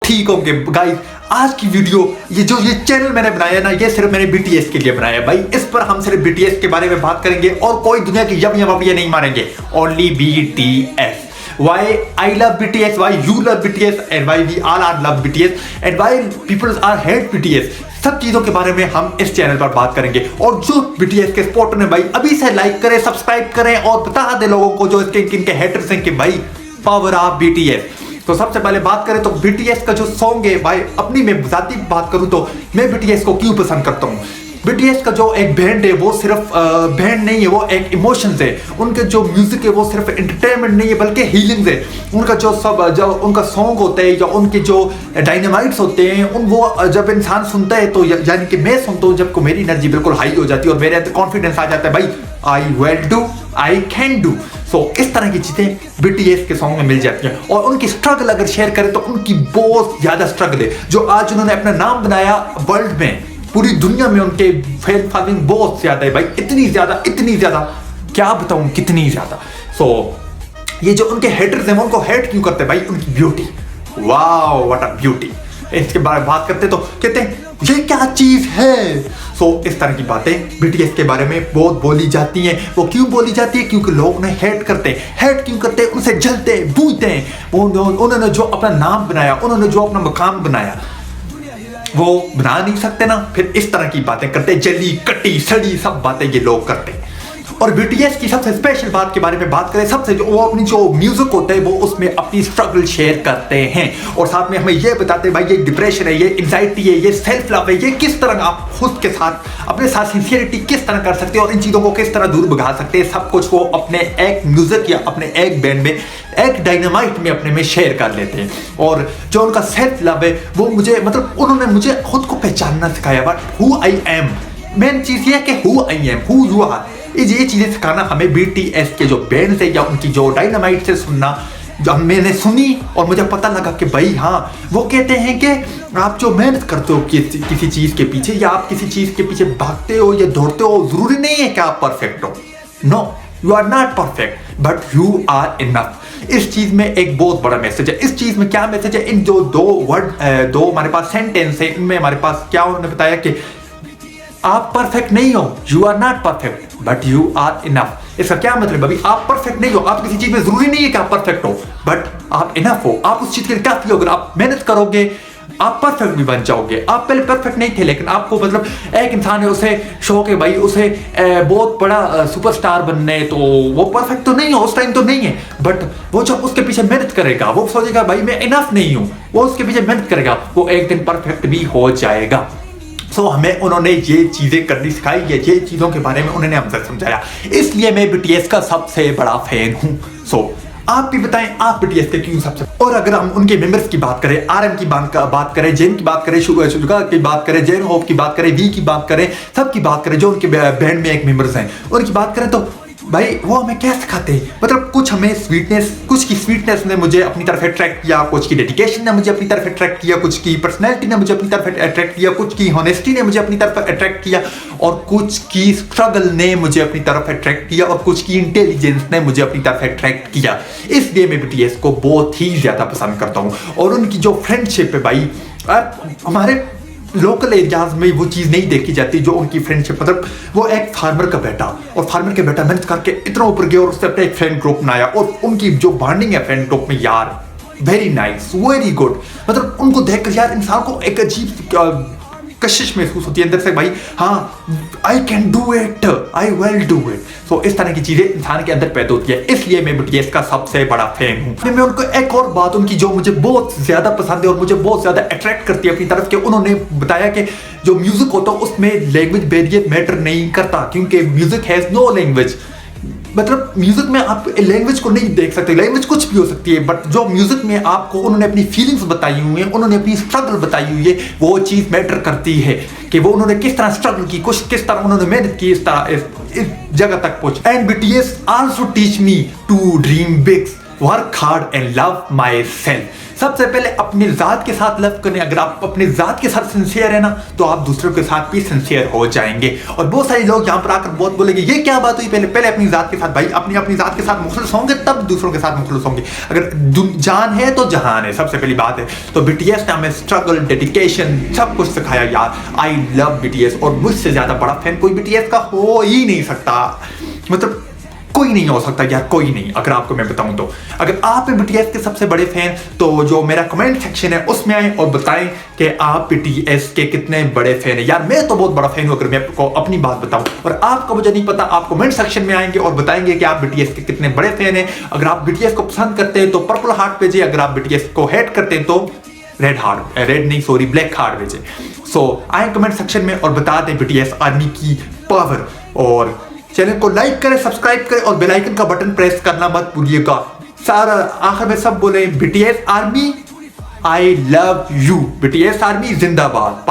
ठीक होंगे गाइस। आज की वीडियो ये चैनल मैंने बनाया ना, ये सिर्फ मैंने बीटीएस के लिए बनाया है भाई। इस पर हम सिर्फ बीटीएस के बारे में बात करेंगे और कोई दुनिया की यबियां नहीं मारेंगे। Only BTS. Why I love BTS, why you love BTS, and why we all are love BTS, and why people are hate BTS। सब चीजों के बारे में हम इस चैनल पर बात करेंगे। और जो BTS के सपोर्टर ने भाई अभी से लाइक करें, सब्सक्राइब करें और बता दे लोगों को जो इनके हेटर्स हैं कि भाई पावर ऑफ BTS। तो सबसे पहले बात करें तो BTS का जो सॉन्ग है भाई, अपनी मैं जाती बात करूं तो मैं BTS को क्यों पसंद करता हूं। BTS का जो एक बैंड है वो सिर्फ बैंड नहीं है, वो एक इमोशंस है। उनके जो म्यूजिक है वो सिर्फ एंटरटेनमेंट नहीं है बल्कि हीलिंग है। उनका जो उनका सॉन्ग होता है या उनके जो डायनामाइट्स होते हैं वो जब इंसान सुनता है तो यानी कि मैं सुनता हूँ जब मेरी एनर्जी बिल्कुल हाई हो जाती है और मेरे अंदर कॉन्फिडेंस आ जाता है भाई I will do, I can do. So इस तरह की चीजें BTS के सॉन्ग में मिल जाती हैं। और उनकी स्ट्रगल अगर शेयर करें तो उनकी बहुत ज्यादा स्ट्रगल है। जो आज उन्होंने अपना नाम बनाया वर्ल्ड में, पूरी दुनिया में उनके फैन फॉलोइंग बहुत ज्यादा है भाई। इतनी ज्यादा क्या बताऊं कितनी ज्यादा। सो ये जो उनके हेटर्स हैं वो उनको हेट क्यों करते हैं भाई, उनकी beauty. Wow what a beauty. इसके बारे में बात करते तो कहते हैं ये क्या चीज है। सो इस तरह की बातें BTS के बारे में बहुत बोली जाती हैं। वो क्यों बोली जाती है, क्योंकि लोग उन्हें हेट करते हैं। हेट क्यों करते हैं, उनसे जलते हैं, बूझते हैं। उन्होंने जो अपना नाम बनाया, उन्होंने जो अपना मकाम बनाया वो बना नहीं सकते ना, फिर इस तरह की बातें करते, जली कटी सड़ी सब बातें ये लोग करते। और BTS की सबसे स्पेशल बात के बारे में बात करें, सबसे वो अपनी जो म्यूजिक होता है वो उसमें अपनी स्ट्रगल शेयर करते हैं और साथ में हमें ये बताते हैं भाई ये डिप्रेशन है, ये एंजाइटी है, ये सेल्फ लव है, ये किस तरह आप खुद के साथ अपने साथ सिंसियरिटी किस तरह कर सकते हैं और इन चीजों को किस तरह दूर भगा सकते हैं। सब कुछ वो अपने एक म्यूजिक या अपने एक बैंड में, एक डायनामाइट में अपने में शेयर कर लेते हैं। और जो उनका सेल्फ लव है वो मुझे उन्होंने मुझे खुद को पहचानना सिखाया। But who I am, main चीज ये है कि who I am, who you are. ये चीजें सिखाना हमें BTS के जो बैंड है या उनकी जो डायनामाइट से सुनना, जब मैंने सुनी और मुझे पता लगा कि भाई हाँ, वो कहते हैं कि आप जो मेहनत करते हो किसी चीज के पीछे या आप किसी चीज के पीछे भागते हो या दौड़ते हो, जरूरी नहीं है कि आप परफेक्ट हो। No, you are not perfect but you are enough. इस चीज में एक बहुत बड़ा मैसेज है। इस चीज में क्या मैसेज है, इन जो दो हमारे पास सेंटेंस है, इनमें हमारे पास क्या उन्होंने बताया कि आप परफेक्ट नहीं हो, you are not perfect but you are enough. इसका क्या मतलब अभी, आप परफेक्ट नहीं हो, आप किसी चीज में जरूरी नहीं है कि आप परफेक्ट हो बट आप इनफ हो। आप उस चीज के लिए काफी हो, अगर आप मेहनत करोगे आप परफेक्ट भी बन जाओगे। आप पहले परफेक्ट नहीं थे लेकिन आपको एक इंसान है उसे शौक है भाई, उसे बहुत बड़ा सुपरस्टार बनने, तो वो परफेक्ट तो नहीं हो, उस टाइम तो नहीं है। बट वो जब उसके पीछे मेहनत करेगा, वो सोचेगा भाई मैं इनफ नहीं हूं, वो उसके पीछे मेहनत करेगा, वो एक दिन परफेक्ट भी हो जाएगा। सो हमें उन्होंने ये चीजें करनी सिखाई है, ये चीजों के बारे में उन्होंने हमसे समझाया, इसलिए मैं BTS का सबसे बड़ा फैन हूं। सो आप भी बताएं आप BTS के क्यों सबसे। और अगर हम उनके मेंबर्स की बात करें, RM की बात करें, जेन की बात करें, शुगा की बात करें, जेन होप की बात करें, वी की बात करें, सब की बात करें जो उनके बैंड में एक मेंबर्स हैं, उनकी बात करें तो भाई वो हमें क्या सिखाते हैं। कुछ हमें स्वीटनेस, कुछ की स्वीटनेस ने मुझे अपनी तरफ अट्रैक्ट किया, कुछ की डेडिकेशन ने मुझे अपनी तरफ अट्रैक्ट किया, कुछ की पर्सनैलिटी ने मुझे अपनी तरफ अट्रैक्ट किया, कुछ की हॉनेस्टी ने मुझे अपनी तरफ अट्रैक्ट किया और कुछ की स्ट्रगल ने मुझे अपनी तरफ अट्रैक्ट किया और कुछ की इंटेलिजेंस ने मुझे अपनी तरफ अट्रैक्ट किया। इसलिए मैं BTS को बहुत ही ज्यादा पसंद करता हूँ। और उनकी जो फ्रेंडशिप है भाई, हमारे लोकल एरियाज में वो चीज नहीं देखी जाती जो उनकी फ्रेंडशिप। वो एक फार्मर का बेटा, और फार्मर के बेटा मेहनत करके इतना ऊपर गया और उससे अपना एक फ्रेंड ग्रुप बनाया और उनकी जो बॉन्डिंग है फ्रेंड ग्रुप में यार, वेरी नाइस, वेरी गुड। उनको देखकर यार इंसान को एक अजीब कशिश महसूस होती है अंदर से भाई, हाँ I can do it, I will do it. So इस तरह की चीजें इंसान के अंदर पैदा होती है, इसलिए मैं BTS का सबसे बड़ा फैन हूँ। मैं उनको एक और बात उनकी जो मुझे बहुत ज्यादा पसंद है और मुझे बहुत ज्यादा अट्रैक्ट करती है अपनी तरफ के, उन्होंने बताया कि जो म्यूजिक होता है उसमें लैंग्वेज बैरियर मैटर नहीं करता, क्योंकि music has no language. Music में आप लैंग्वेज को नहीं देख सकते, लैंग्वेज कुछ भी हो सकती है, बट जो म्यूजिक में आपको उन्होंने अपनी फीलिंग्स बताई हुई है, उन्होंने अपनी स्ट्रगल बताई हुई है, वो चीज मैटर करती है कि वो उन्होंने किस तरह स्ट्रगल की, किस तरह उन्होंने मेहनत की इस जगह तक पहुंचे। And BTS also teach me to dream big, work hard and love myself. सबसे पहले अपनी जात के साथ लव करें। अगर आप अपनी जात के साथ सिंसियर है ना तो आप दूसरों के साथ भी सिंसियर हो जाएंगे। और बहुत सारे लोग यहाँ पर आकर बहुत बोलेंगे ये क्या बात हुई, पहले पहले अपनी जात के साथ, भाई अपनी जात के साथ मुखलिस होंगे तब दूसरों के साथ मुखलिस होंगे। अगर जान है तो जहान है, सबसे पहली बात है। तो बीटीएस ने हमें स्ट्रगल, डेडिकेशन सब कुछ सिखाया यार। आई लव बीटीएस और मुझसे ज्यादा बड़ा फैन कोई बीटीएस का हो ही नहीं सकता, मतलब कोई नहीं हो सकता यार, कोई नहीं। अगर आपको मैं बताऊं तो अगर आप बीटीएस के सबसे बड़े फैन तो जो मेरा कमेंट सेक्शन है उसमें आए और बताएं कि आप बीटीएस के कितने बड़े फैन हैं। यार मैं तो बहुत बड़ा फैन हूं अगर मैं आपको अपनी बात बताऊं, और आपको मुझे नहीं पता, आप कमेंट सेक्शन में आएंगे और बताएंगे कि आप बीटीएस के कितने बड़े फैन हैं। अगर आप बीटीएस को पसंद करते हैं तो पर्पल हार्ट भेजिए, अगर आप बीटीएस को हेट करते हैं तो ब्लैक हार्ट भेजिए। सो आए कमेंट सेक्शन में और बता दें बीटीएस आर्मी की पावर। और चैनल को लाइक करें, सब्सक्राइब करें और बेल आइकन का बटन प्रेस करना मत भूलिएगा। सारा आखिर में सब बोले BTS army I love you, BTS army जिंदाबाद।